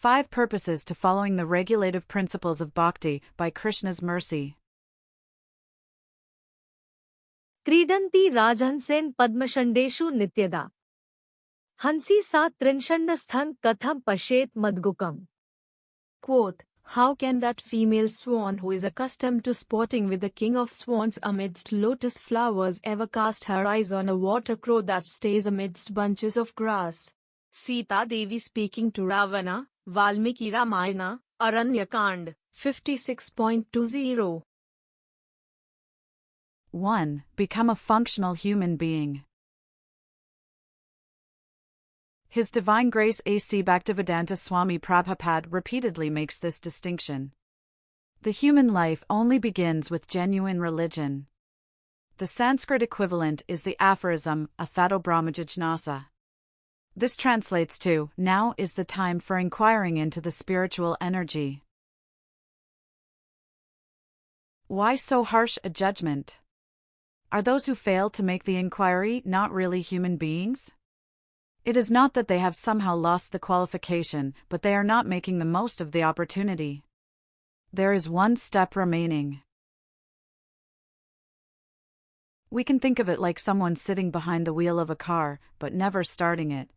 5 Purposes to Following the Regulative Principles of Bhakti by Krishna's Mercy. क्रीडन्ति राजहंसेन पद्मषण्डेषु नित्यदा हंसी सा त्रिंषण्डस्थं कथं पश्येत मद्गुकम्. Quote, how can that female swan who is accustomed to sporting with the king of swans amidst lotus flowers ever cast her eyes on a water crow that stays amidst bunches of grass? Sita Devi speaking to Ravana, Valmiki Ramayana, Aranya Kand, 56.20. 1. Become a functional human being. His Divine Grace A.C. Bhaktivedanta Swami Prabhupada repeatedly makes this distinction. The human life only begins with genuine religion. The Sanskrit equivalent is the aphorism, Athato Brahmajijnasa. This translates to, now is the time for inquiring into the spiritual energy. Why so harsh a judgment? Are those who fail to make the inquiry not really human beings? It is not that they have somehow lost the qualification, but they are not making the most of the opportunity. There is one step remaining. We can think of it like someone sitting behind the wheel of a car, but never starting it.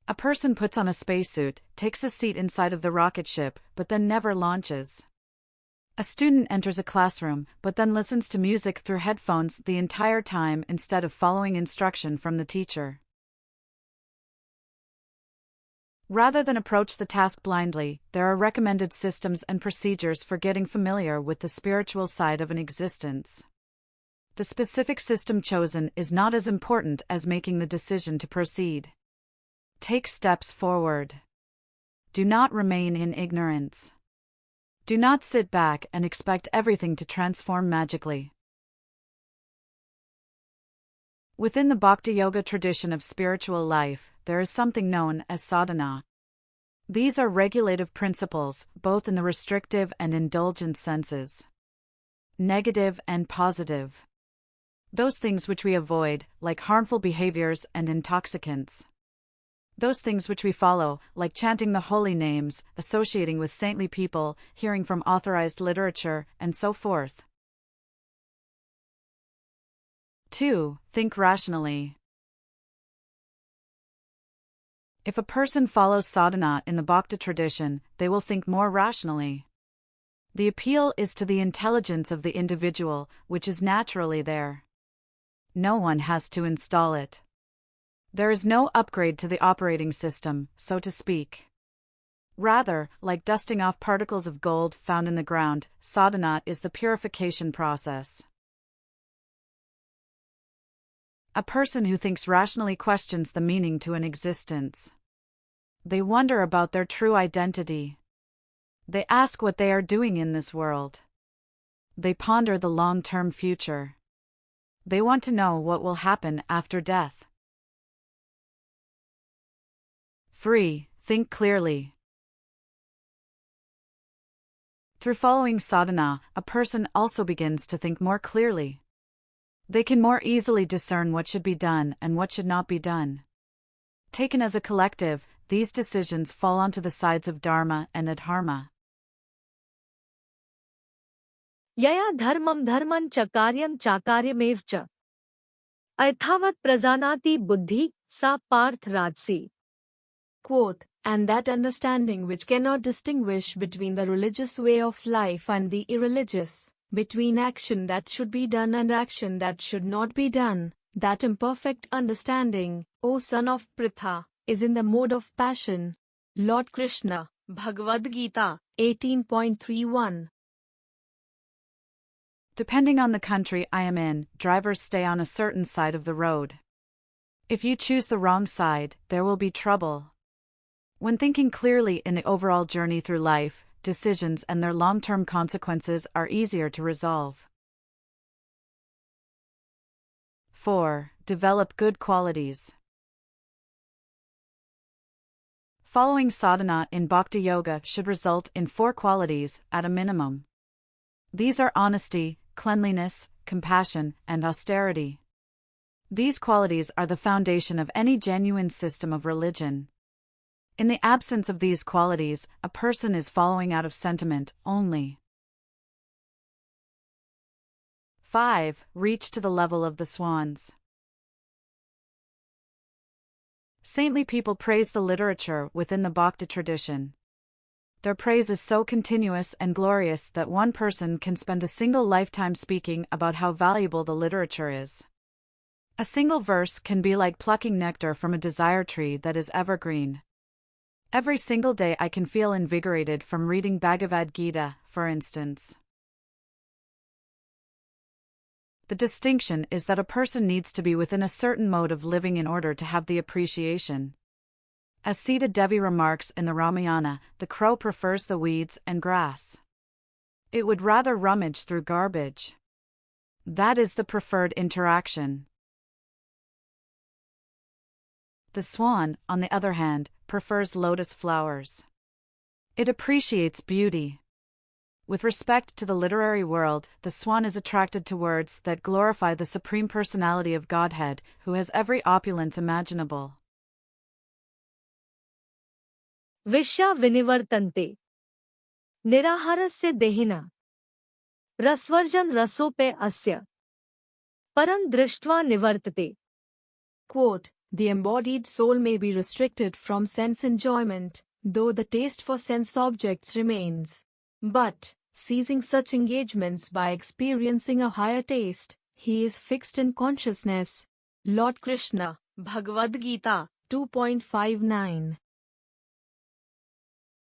A person puts on a spacesuit, takes a seat inside of the rocket ship, but then never launches. A student enters a classroom, but then listens to music through headphones the entire time instead of following instruction from the teacher. Rather than approach the task blindly, there are recommended systems and procedures for getting familiar with the spiritual side of an existence. The specific system chosen is not as important as making the decision to proceed. Take steps forward. Do not remain in ignorance. Do not sit back and expect everything to transform magically. Within the Bhakti Yoga tradition of spiritual life, there is something known as sadhana. These are regulative principles, both in the restrictive and indulgent senses. Negative and positive. Those things which we avoid, like harmful behaviors and intoxicants. Those things which we follow, like chanting the holy names, associating with saintly people, hearing from authorized literature, and so forth. 2. Think rationally. If a person follows sadhana in the Bhakti tradition, they will think more rationally. The appeal is to the intelligence of the individual, which is naturally there. No one has to install it. There is no upgrade to the operating system, so to speak. Rather, like dusting off particles of gold found in the ground, sadhana is the purification process. A person who thinks rationally questions the meaning to an existence. They wonder about their true identity. They ask what they are doing in this world. They ponder the long-term future. They want to know what will happen after death. 3. Think clearly. Through following sadhana, a person also begins to think more clearly. They can more easily discern what should be done and what should not be done. Taken as a collective, these decisions fall onto the sides of dharma and adharma. Yaya dharmam dharman chakaryam chakaryameva cha. Aithavat prajanati buddhi sa parth rajsi. Quote, and that understanding which cannot distinguish between the religious way of life and the irreligious, between action that should be done and action that should not be done, that imperfect understanding, O son of Pritha, is in the mode of passion. Lord Krishna, Bhagavad-gita, 18.31. Depending on the country I am in, drivers stay on a certain side of the road. If you choose the wrong side, there will be trouble. When thinking clearly in the overall journey through life, decisions and their long-term consequences are easier to resolve. 4. Develop good qualities. Following sadhana in Bhakti Yoga should result in 4 qualities, at a minimum. These are honesty, cleanliness, compassion, and austerity. These qualities are the foundation of any genuine system of religion. In the absence of these qualities, a person is following out of sentiment only. 5. Reach to the level of the swans. Saintly people praise the literature within the Bhakti tradition. Their praise is so continuous and glorious that one person can spend a single lifetime speaking about how valuable the literature is. A single verse can be like plucking nectar from a desire tree that is evergreen. Every single day I can feel invigorated from reading Bhagavad-gita, for instance. The distinction is that a person needs to be within a certain mode of living in order to have the appreciation. As Sita Devi remarks in the Ramayana, the crow prefers the weeds and grass. It would rather rummage through garbage. That is the preferred interaction. The swan, on the other hand, prefers lotus flowers. It appreciates beauty. With respect to the literary world, the swan is attracted to words that glorify the Supreme Personality of Godhead, who has every opulence imaginable. Vishya vinivartante. Niraharasya dehina. Rasvarjan rasope asya. Param drishtva nivartate. Quote, the embodied soul may be restricted from sense enjoyment, though the taste for sense objects remains. But, ceasing such engagements by experiencing a higher taste, he is fixed in consciousness. Lord Krishna, Bhagavad-gita, 2.59.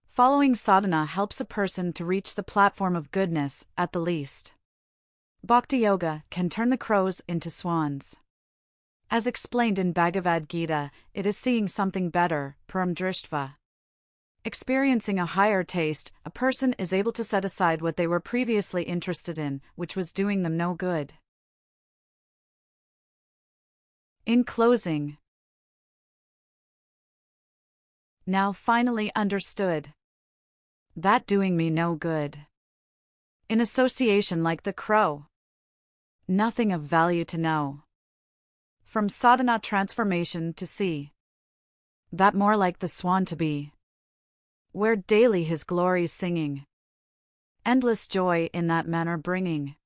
Following sadhana helps a person to reach the platform of goodness, at the least. Bhakti Yoga can turn the crows into swans. As explained in Bhagavad-gita, it is seeing something better, param drishtva. Experiencing a higher taste, a person is able to set aside what they were previously interested in, which was doing them no good. In closing, now finally understood. That doing me no good. In association like the crow. Nothing of value to know. From sadhana transformation to see. That more like the swan to be. Where daily his glories singing. Endless joy in that manner bringing.